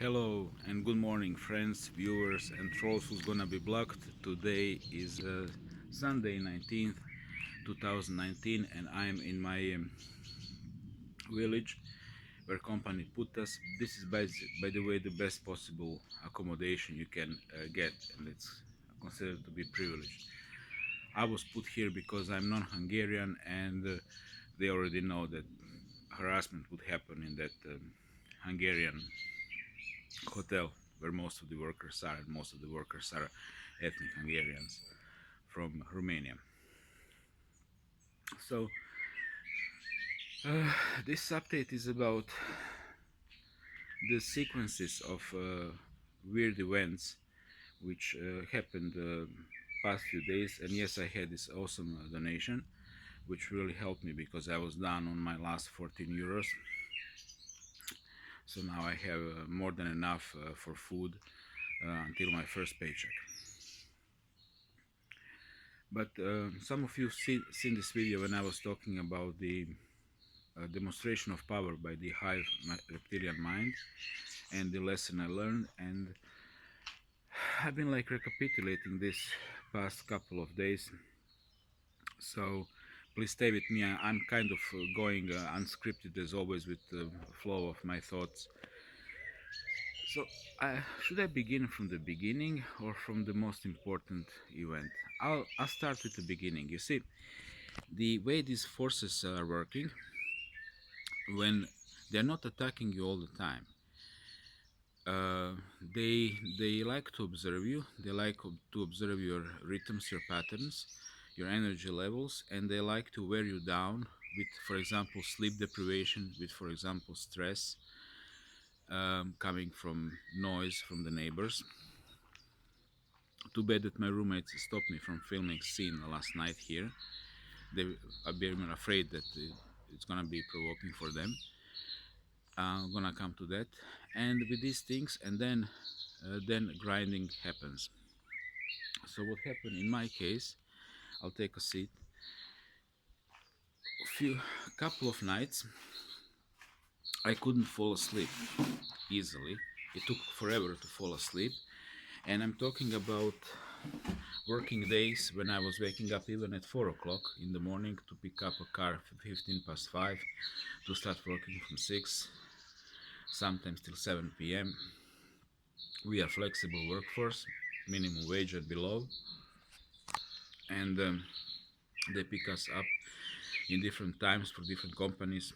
Hello and good morning, friends, viewers, and trolls who's gonna be blocked. Today is Sunday 19th, 2019, and I'm in my village where company put us. This is by the way the best possible accommodation you can get, and it's considered to be privileged. I was put here because I'm non-Hungarian, and they already know that harassment would happen in that Hungarian hotel where most of the workers are, and most of the workers are ethnic Hungarians from Romania. So this update is about the sequences of weird events which happened past few days. And yes, I had this awesome donation which really helped me because I was down on my last 14 euros. So now I have more than enough for food until my first paycheck. But some of you seen this video when I was talking about the demonstration of power by the hive reptilian mind and the lesson I learned, and I've been like recapitulating this past couple of days. So please stay with me. I'm kind of going unscripted as always with the flow of my thoughts. So should I begin from the beginning or from the most important event? I'll start with the beginning. You see, the way these forces are working, when they're not attacking you all the time, uh, they like to observe you. They like to observe your rhythms, your patterns, your energy levels, and they like to wear you down with, for example, sleep deprivation, with, for example, stress coming from noise from the neighbors. Too bad that my roommates stopped me from filming scene last night here. They are being afraid that it's gonna be provoking for them. I'm gonna come to that. And with these things, and then grinding happens. So what happened in my case? I'll take a seat. Few couple of nights, I couldn't fall asleep easily. It took forever to fall asleep, and I'm talking about working days when I was waking up even at 4 o'clock in the morning to pick up a car 15 past 5 to start working from 6, sometimes till 7 p.m. We are flexible workforce, minimum wage and below, and they pick us up in different times for different companies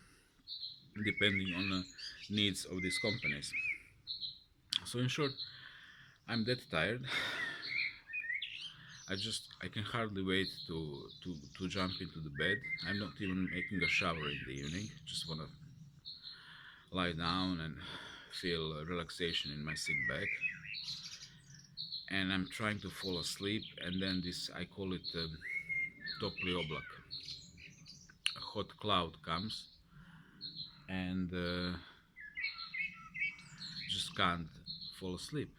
depending on the needs of these companies. So in short, I'm that tired. I can hardly wait to jump into the bed. I'm not even making a shower in the evening. Just wanna lie down and feel relaxation in my sick bag. And I'm trying to fall asleep, and then this, I call it topli oblak. A hot cloud comes and just can't fall asleep.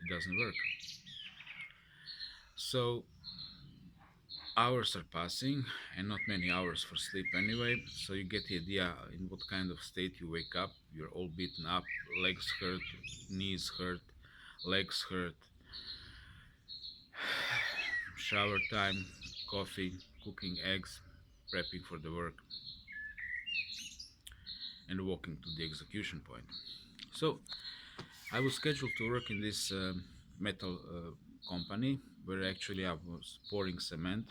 It doesn't work. So hours are passing, and not many hours for sleep anyway, so you get the idea in what kind of state you wake up. You're all beaten up, legs hurt, knees hurt, legs hurt. Shower time, coffee, cooking eggs, prepping for the work, and walking to the execution point. So I was scheduled to work in this metal company where actually I was pouring cement,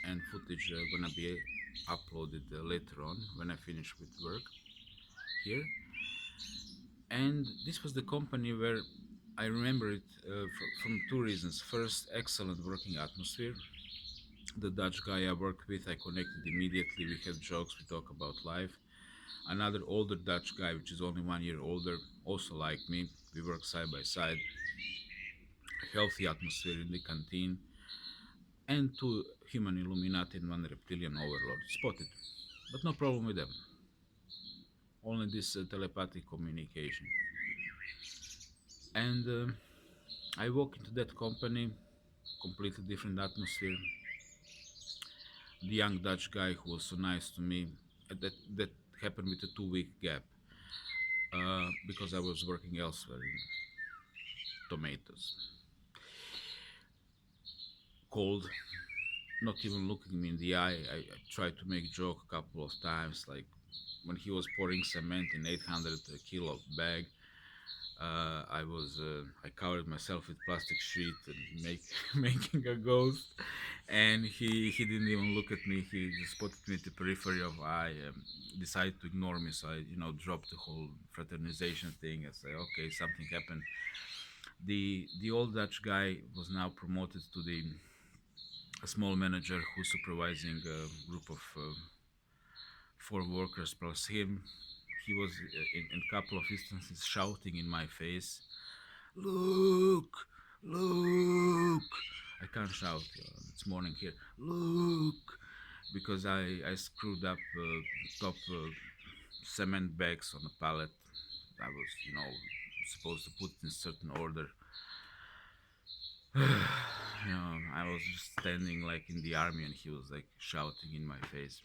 and footage gonna be uploaded later on when I finish with work here. And this was the company where I remember it from two reasons. First, excellent working atmosphere. The Dutch guy I worked with, I connected immediately. We had jokes, we talk about life. Another older Dutch guy, which is only 1 year older, also liked me. We work side by side. Healthy atmosphere in the canteen, and two human Illuminati and one reptilian overlord spotted, but no problem with them. Only this telepathic communication. And I walk into that company, completely different atmosphere. The young Dutch guy who was so nice to me, that happened with a 2 week gap. because I was working elsewhere in tomatoes. Cold, not even looking me in the eye. I tried to make joke a couple of times, like when he was pouring cement in 800 kilo bag. I covered myself with plastic sheet and making a ghost, and he didn't even look at me. He just spotted me at the periphery of eye, decided to ignore me. So I, dropped the whole fraternization thing. I say, okay, something happened. The old Dutch guy was now promoted to the a small manager who's supervising a group of four workers plus him. He was in a couple of instances shouting in my face, "Look, look!" I can't shout. It's morning here. Look, because I screwed up top cement bags on a pallet. I was, supposed to put in certain order. I was just standing like in the army, and he was like shouting in my face.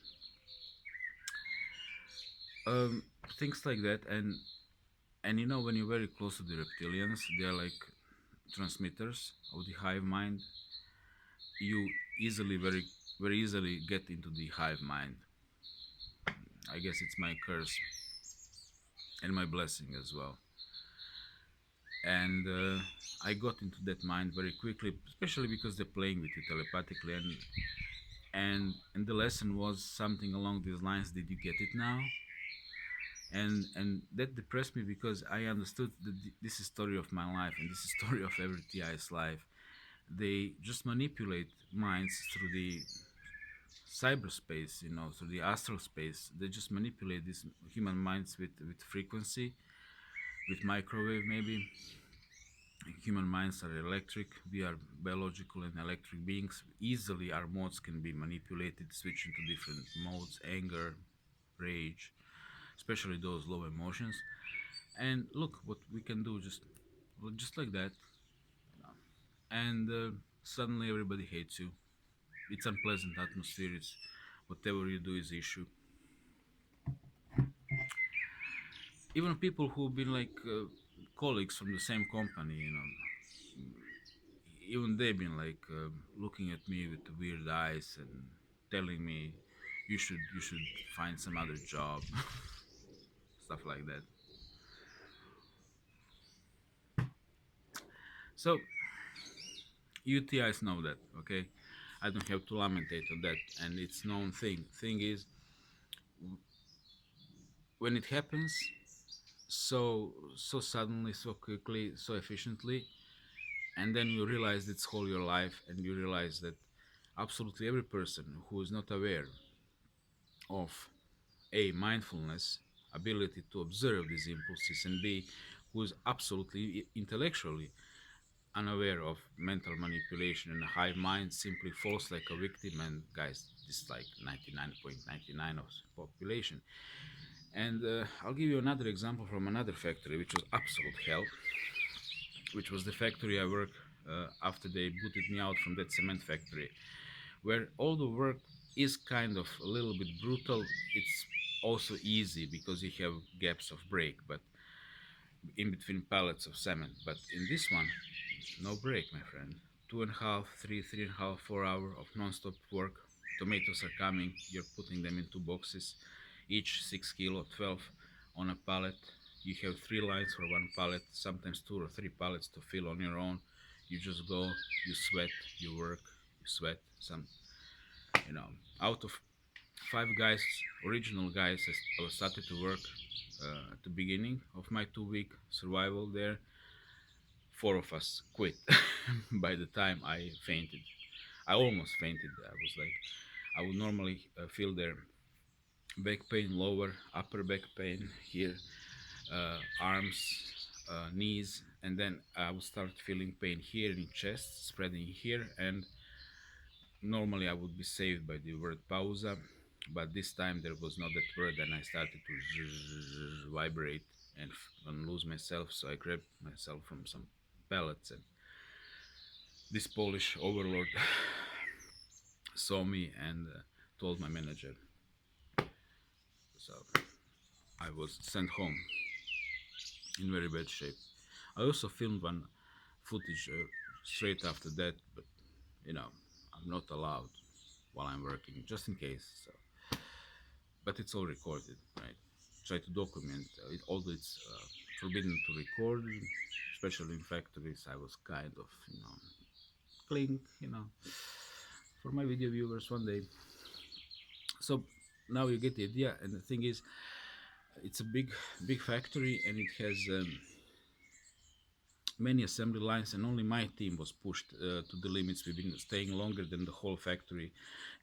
Um, Things like that, and when you're very close to the reptilians, they're like transmitters of the hive mind. You very easily get into the hive mind. I guess it's my curse and my blessing as well. And I got into that mind very quickly, especially because they're playing with you telepathically, and the lesson was something along these lines. Did you get it now? And that depressed me because I understood that this is story of my life, and this is story of every TI's life. They just manipulate minds through the cyberspace, through the astral space. They just manipulate these human minds with frequency, with microwave maybe. Human minds are electric. We are biological and electric beings. Easily our modes can be manipulated, switch into different modes: anger, rage, especially those low emotions. And look what we can do, just like that. And suddenly everybody hates you. It's unpleasant atmosphere. It's whatever you do is issue. Even people who've been like colleagues from the same company, even they've been like looking at me with weird eyes and telling me you should find some other job, stuff like that. So UTIs know that, okay? I don't have to lamentate on that, and it's known thing. Thing is, when it happens so suddenly, so quickly, so efficiently, and then you realize it's whole your life, and you realize that absolutely every person who is not aware of a mindfulness, ability to observe these impulses, and b, who is absolutely intellectually unaware of mental manipulation and a hive mind, simply falls like a victim. And guys, this is like 99.99 of population. And I'll give you another example from another factory which was absolute hell, which was the factory I worked after they booted me out from that cement factory, where all the work is kind of a little bit brutal. It's also easy because you have gaps of break, but in between pallets of cement. But in this one, no break, my friend. 2.5, 3.5, 4 hour of non-stop work. Tomatoes are coming. You're putting them into boxes, each 6 kilo, 12 on a pallet. You have 3 lines for one pallet, sometimes 2 or 3 pallets to fill on your own. You just go, you sweat, you work, you sweat. Out of 5 guys, original guys, I started to work at the beginning of my 2 week survival there. 4 of us quit by the time I fainted. I almost fainted. I would normally feel their back pain, lower, upper back pain here, arms, knees, and then I would start feeling pain here in chest, spreading here, and normally I would be saved by the word pausa, but this time there was not that word, and I started to vibrate and lose myself. So I grabbed myself from some pellets, and this Polish overlord saw me and told my manager. So I was sent home. in very bad shape. I also filmed one footage straight after that, but you know, I'm not allowed while I'm working, just in case. So, but it's all recorded, right? Try to document it, although it's forbidden to record, especially in factories. I was kind of, clink, for my video viewers one day. So now you get the idea, and the thing is, it's a big factory, and it has many assembly lines, and only my team was pushed to the limits. We've been staying longer than the whole factory,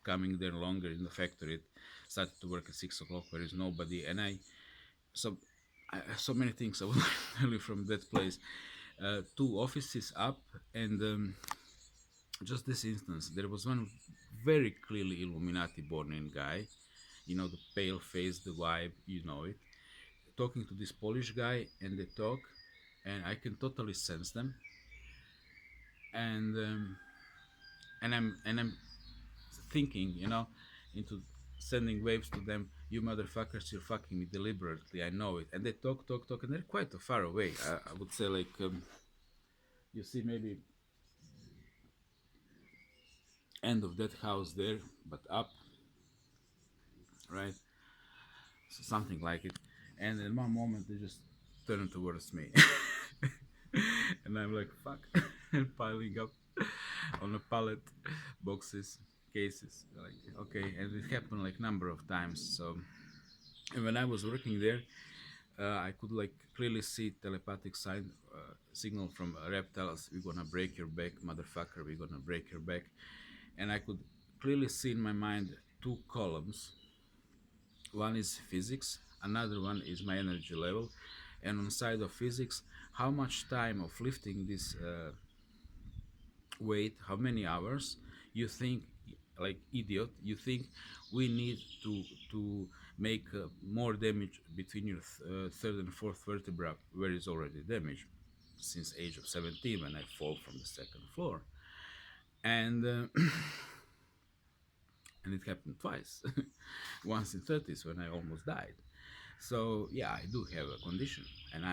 coming there longer in the factory. It started to work at 6 o'clock, where is nobody, and so so many things I would like to tell you from that place. Two offices up, and just this instance, there was one very clearly Illuminati born in guy, the pale face, the vibe, it, talking to this Polish guy, and they talk, and I can totally sense them, and I'm thinking, into sending waves to them. You motherfuckers, you're fucking me deliberately. I know it. And they talk, and they're quite far away. I would say, like, you see maybe end of that house there, but up, right? So something like it. And in one moment, they just turn towards me, and I'm like, fuck, and piling up on a pallet, boxes, cases, like, okay. And it happened like number of times. So, and when I was working there, I could like clearly see telepathic signal from reptiles. We're gonna break your back, motherfucker, we're gonna break your back. And I could clearly see in my mind two columns. One is physics, another one is my energy level, and on side of physics, how much time of lifting this weight, how many hours you think, like idiot, you think we need to make more damage between your third and fourth vertebra, where is already damaged since age of 17 when I fall from the second floor, and and it happened twice. Once in 30s when I almost died. So yeah, I do have a condition, and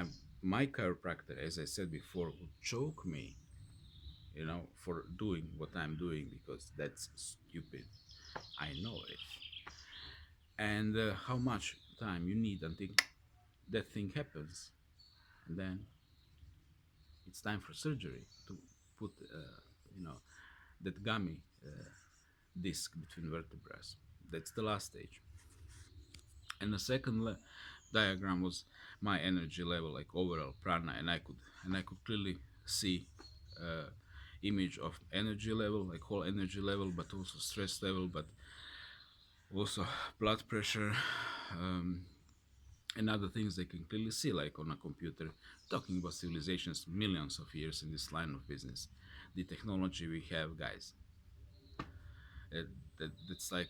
my chiropractor, as I said before, would choke me, for doing what I'm doing, because that's stupid. I know it. And how much time you need until that thing happens, and then it's time for surgery to put, that gummy disc between vertebrae. That's the last stage. And the second diagram was my energy level, like overall prana, and I could clearly see image of energy level, like whole energy level, but also stress level, but also blood pressure, um, and other things they can clearly see, like on a computer. Talking about civilizations, millions of years in this line of business, the technology we have, guys, that's like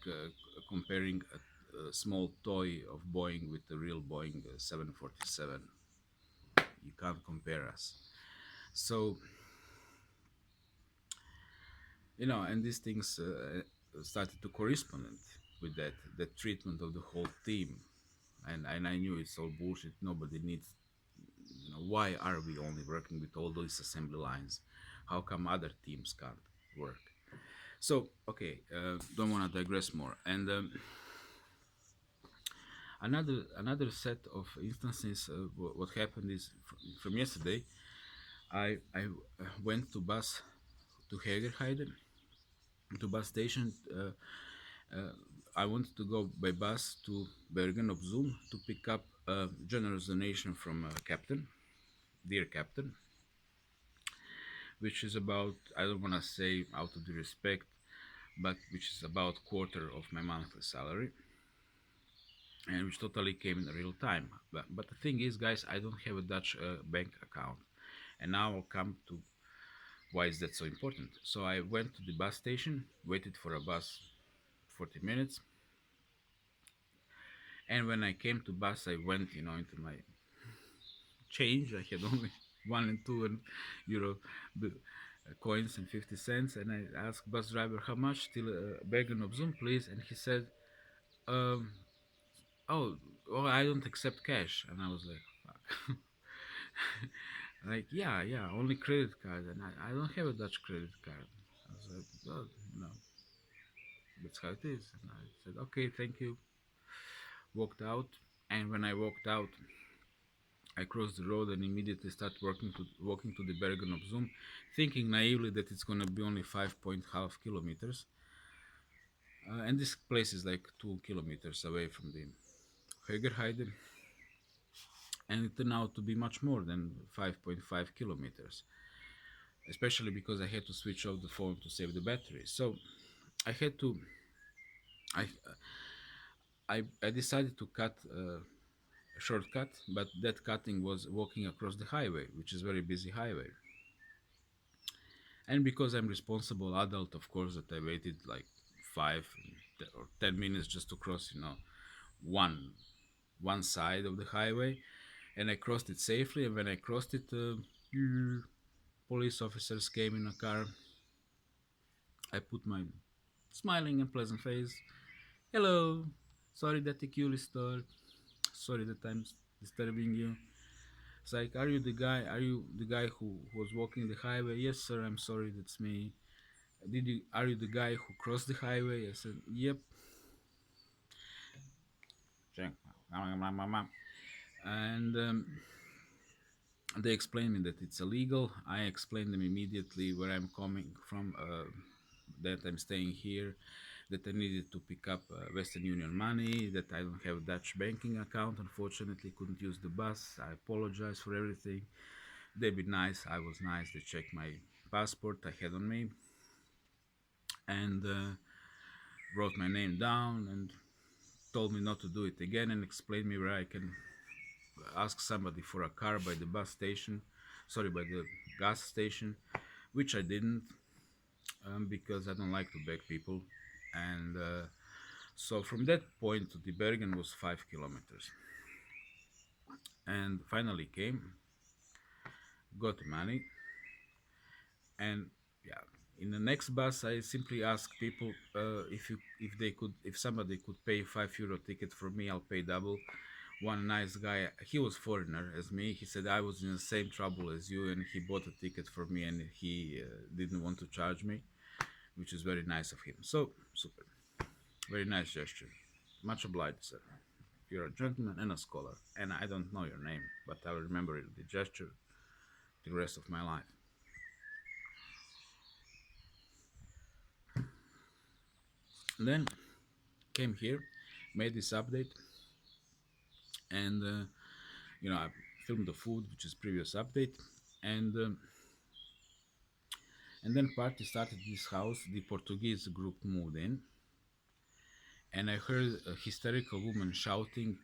comparing a small toy of Boeing with the real Boeing 747. You can't compare us. So, and these things started to correspond with that treatment of the whole team, and I knew it's all bullshit. Nobody needs. Why are we only working with all those assembly lines? How come other teams can't work? So, okay, don't want to digress more. And another set of instances. What happened is, from yesterday, I went to bus to Hegerheide, to bus station. I wanted to go by bus to Bergen op Zoom to pick up a generous donation from a captain, dear captain, which is about, I don't want to say out of the respect, but which is about quarter of my monthly salary, and which totally came in real time. But the thing is, guys, I don't have a Dutch bank account, and now I'll come to why is that so important. So I went to the bus station, waited for a bus 40 minutes, and when I came to bus, I went, into my change. I had only 1 and 2 euro coins and 50 cents, and I asked bus driver how much till Bergen of Zoom, please, and he said, um, "Oh, I don't accept cash," and I was like, "Fuck." Like, yeah, yeah, only credit card, and I don't have a Dutch credit card. I was like, well, that's how it is. And I said, okay, thank you. Walked out, and when I walked out, I crossed the road and immediately start walking to the Bergen of Zoom, thinking naively that it's gonna be only 5.5 kilometers, and this place is like 2 kilometers away from the Högerheide, and it turned out to be much more than 5.5 kilometers, especially because I had to switch off the phone to save the battery. So I had to, I, I decided to cut a shortcut, but that cutting was walking across the highway, which is a very busy highway. And because I'm responsible adult, of course, that I waited like 5 or 10 minutes just to cross, one one side of the highway, and I crossed it safely. And when I crossed it, police officers came in a car. I put my smiling and pleasant face. Hello, sorry that the queue is stalled. Sorry that I'm disturbing you. It's like, are you the guy? Are you the guy who was walking the highway? Yes, sir. I'm sorry. That's me. Did you? Are you the guy who crossed the highway? I said, yep. And they explained me that it's illegal. I explained them immediately where I'm coming from, that I'm staying here, that I needed to pick up Western Union money, that I don't have a Dutch banking account, unfortunately couldn't use the bus. I apologize for everything. They be nice. I was nice. They checked my passport I had on me, and wrote my name down and told me not to do it again, and explained me where I can ask somebody for a car by the bus station, sorry, by the gas station, which I didn't, because I don't like to beg people. And so from that point to the Bergen was 5 kilometers. And finally came, got the money, and yeah, in the next bus I simply asked people, if somebody could pay €5 ticket for me, I'll pay double. One nice guy, he was foreigner as me, he said I was in the same trouble as you, and he bought a ticket for me, and he didn't want to charge me, which is very nice of him. So super, very nice gesture, much obliged, sir. You're a gentleman and a scholar, and I don't know your name, but I'll remember the gesture the rest of my life. Then came here, made this update, and I filmed the food, which is previous update, and then party started this house. The Portuguese group moved in, and I heard a hysterical woman shouting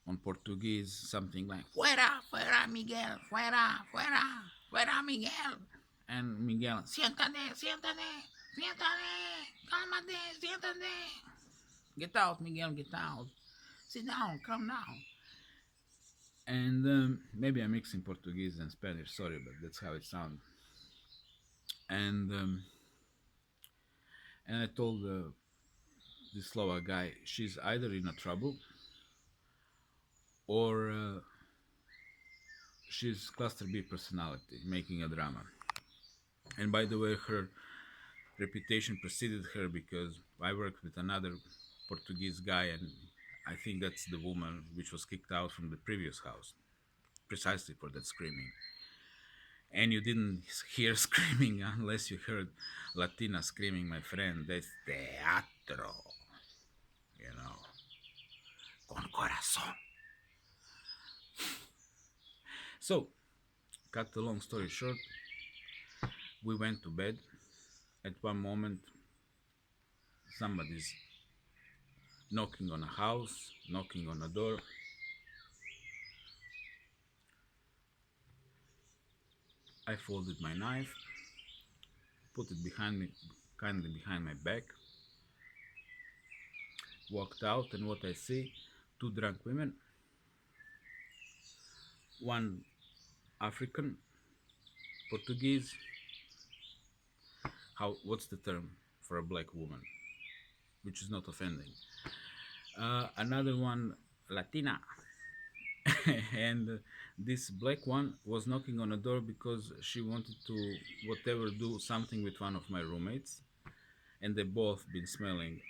on Portuguese something like "Fuera, fuera, Miguel, fuera, fuera, fuera, Miguel," and Miguel, "Siéntate, siéntate, siéntate, cálmate, siéntate, get out, Miguel, get out, sit down, calm down." And maybe I'm mixing Portuguese and Spanish, sorry, but that's how it sounds. And I told this Slovak guy, she's either in a trouble or she's cluster B personality, making a drama. And by the way, her reputation preceded her, because I worked with another Portuguese guy, and I think that's the woman which was kicked out from the previous house, precisely for that screaming. And you didn't hear screaming unless you heard Latina screaming, my friend. That's teatro, con corazón. So, cut the long story short, we went to bed. At one moment, somebody's knocking on a house, knocking on a door. I folded my knife, put it behind me, kindly behind my back, walked out, and what I see, two drunk women, one African, Portuguese. What's the term for a black woman, which is not offending? Another one, Latina. and this black one was knocking on the door because she wanted to whatever do something with one of my roommates, and they both been smelling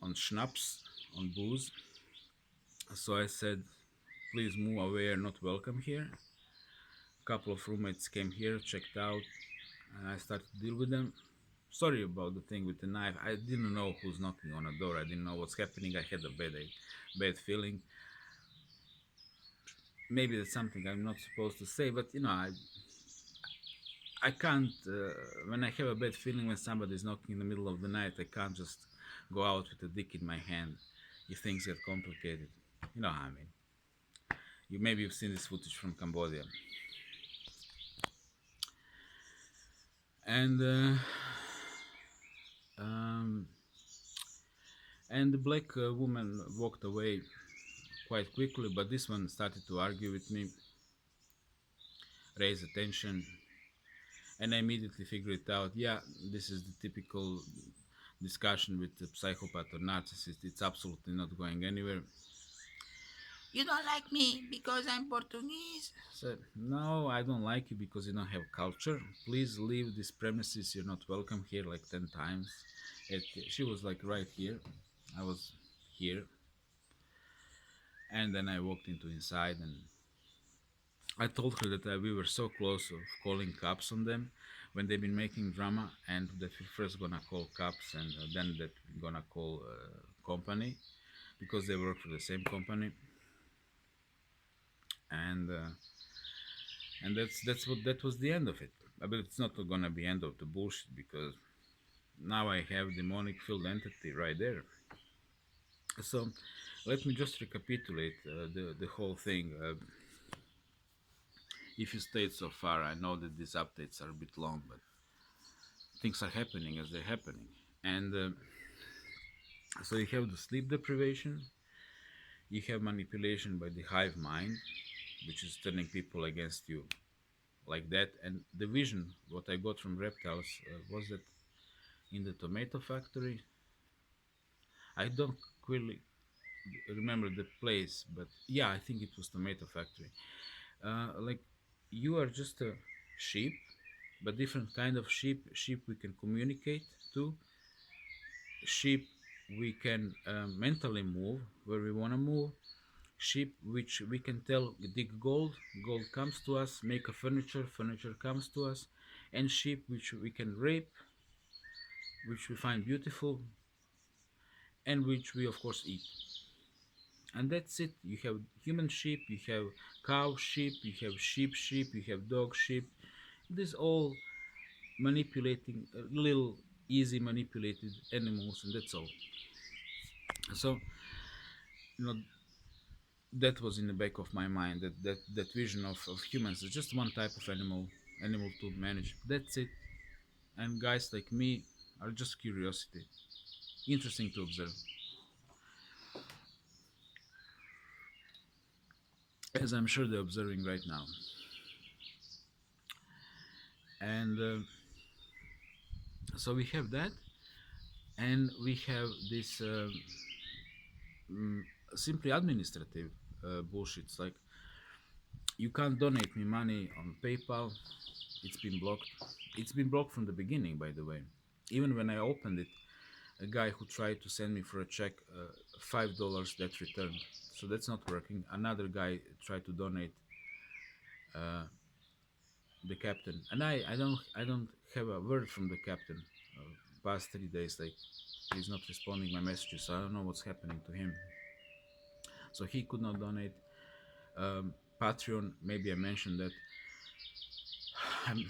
on schnapps, on booze. So I said, please move away, you're not welcome here. A couple of roommates came here, checked out, and I started to deal with them. Sorry about the thing with the knife. I didn't know who's knocking on the door. I didn't know what's happening. I had a bad feeling. Maybe that's something I'm not supposed to say, but I can't. When I have a bad feeling when somebody's knocking in the middle of the night, I can't just go out with a dick in my hand if things get complicated. You know how I mean. You've seen this footage from Cambodia, and um, and the black woman walked away quite quickly, but this one started to argue with me, raise attention, and I immediately figured it out. Yeah, this is the typical discussion with the psychopath or narcissist. It's absolutely not going anywhere. You don't like me because I'm Portuguese? So, no, I don't like you because you don't have culture. Please leave this premises. You're not welcome here, like 10 times. She was like right here. I was here. And then I walked into inside and I told her that we were so close of calling cops on them when they've been making drama, and that we're first gonna call cops and then that we're gonna call company because they work for the same company, and uh, and that's what that was the end of it. But it's not gonna be end of the bullshit because now I have demonic filled entity right there. So let me just recapitulate the whole thing. If you stayed so far, I know that these updates are a bit long, but things are happening as they're happening. And so you have the sleep deprivation, you have manipulation by the hive mind, which is turning people against you like that. And the vision, what I got from reptiles, was that in the tomato factory, I don't really remember the place, but yeah, I think it was tomato factory. Like you are just a sheep, but different kind of sheep. Sheep we can communicate to, sheep we can mentally move where we want to move, sheep which we can tell dig gold, gold comes to us, make a furniture, furniture comes to us, and sheep which we can rape, which we find beautiful, and which we of course eat. And that's it. You have human sheep, you have cow sheep, you have sheep, you have dog sheep. This all manipulating little easy manipulated animals, and that's all. So you know that was in the back of my mind, that vision of humans as just one type of animal to manage, that's it. And guys like me are just curiosity, interesting to observe, as I'm sure they're observing right now. And so we have that, and we have this simply administrative bullshits, like you can't donate me money on PayPal. It's been blocked. It's been blocked from the beginning, by the way. Even when I opened it, a guy who tried to send me for a check, $5 that returned. So that's not working. Another guy tried to donate the captain, and I don't have a word from the captain. Past 3 days, like he's not responding my messages. So I don't know what's happening to him. So he could not donate. Patreon, maybe I mentioned that I'm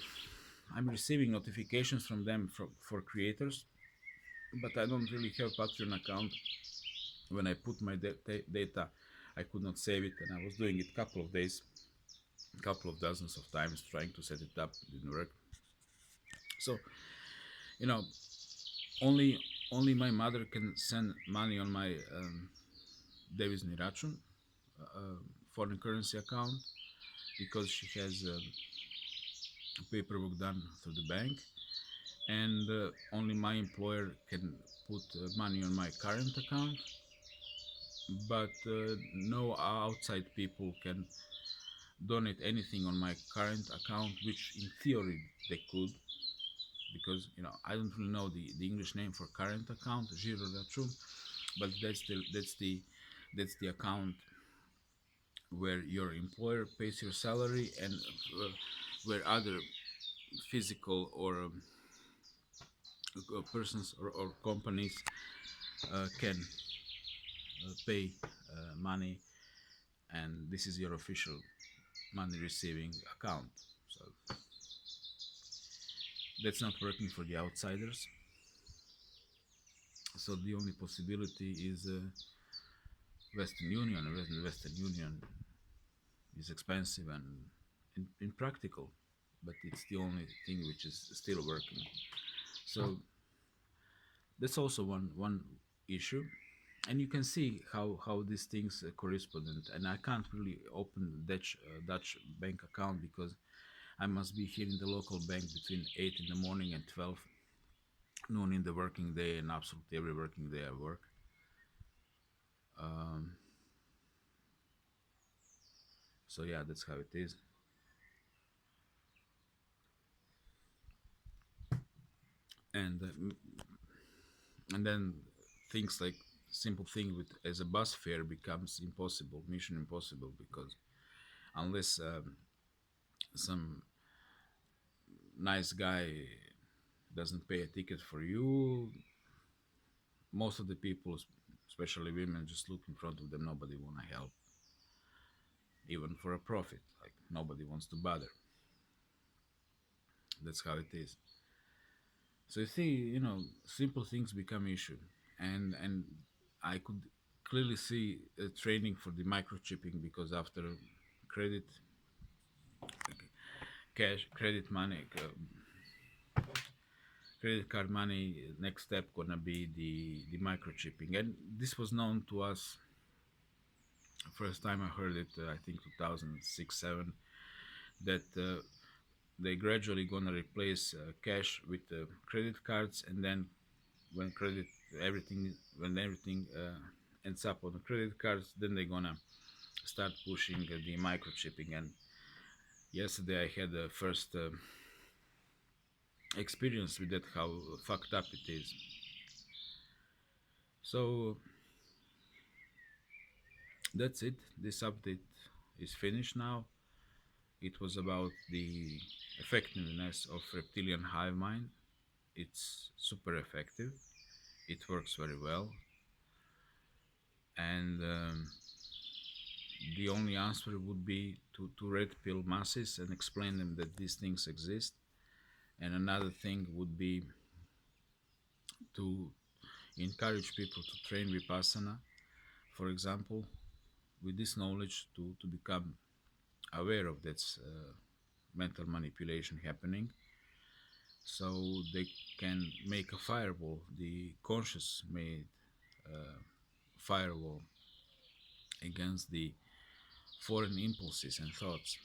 I'm receiving notifications from them for creators, but I don't really have Patreon account. When I put my data, I could not save it, and I was doing it couple of days, couple of dozens of times trying to set it up. It didn't work. So you know, only only my mother can send money on my devizni račun, foreign currency account, because she has paperwork done through the bank, and only my employer can put money on my current account, but no outside people can donate anything on my current account, which in theory they could, because I don't really know the English name for current account, Giro Račun, but that's the account where your employer pays your salary, and where other physical or persons or companies can pay money, and this is your official money receiving account. So that's not working for the outsiders. So the only possibility is Western Union. Western Union is expensive and impractical, but it's the only thing which is still working. So that's also one issue, and you can see how these things correspond. And I can't really open Dutch bank account because I must be here in the local bank between 8 in the morning and 12 noon in the working day, and absolutely every working day I work. Um, so yeah, that's how it is. And and then things like simple thing with as a bus fare becomes impossible, mission impossible, because unless some nice guy doesn't pay a ticket for you, most of the people, especially women, just look in front of them. Nobody want to help, even for a profit. Like nobody wants to bother. That's how it is. So you see, simple things become issue, and I could clearly see training for the microchipping, because after credit, cash, credit money, credit card money, next step gonna be the microchipping, and this was known to us. First time I heard it, I think 2006 7, that they gradually gonna replace cash with credit cards, and then when credit when everything ends up on the credit cards, then they're gonna start pushing the microchipping. And yesterday I had the first experience with that, how fucked up it is. So that's it. This update is finished now. It was about the effectiveness of Reptilian Hive Mind. It's super effective. It works very well, and the only answer would be to red pill masses and explain them that these things exist. And another thing would be to encourage people to train vipassana, for example, with this knowledge, to become aware of that mental manipulation happening, so they can make a firewall, the conscious made firewall, against the foreign impulses and thoughts.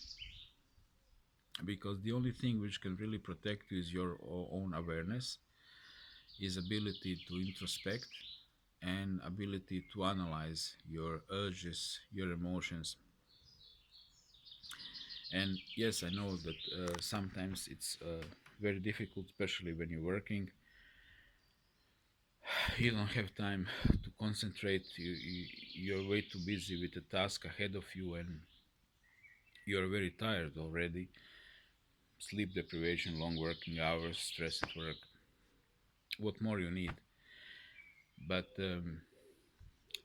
Because the only thing which can really protect you is your own awareness, is ability to introspect, and ability to analyze your urges, your emotions. And yes, I know that sometimes it's very difficult, especially when you're working. You don't have time to concentrate. You're way too busy with the task ahead of you, and you're very tired already. Sleep deprivation, long working hours, stress at work. What more you need? But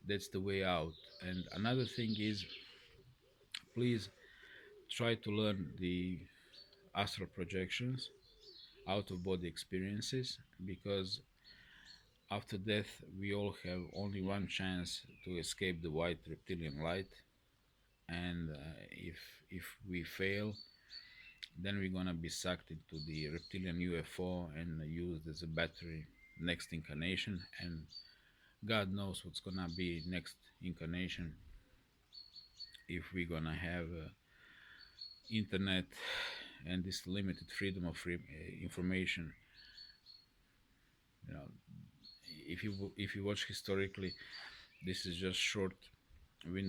that's the way out. And another thing is, please try to learn the astral projections, out of body experiences, because after death we all have only one chance to escape the white reptilian light. And if we fail, then we're gonna be sucked into the reptilian UFO and used as a battery next incarnation. And God knows what's gonna be next incarnation, if we're gonna have internet and this limited freedom of information. You know, if you watch historically, This is just short window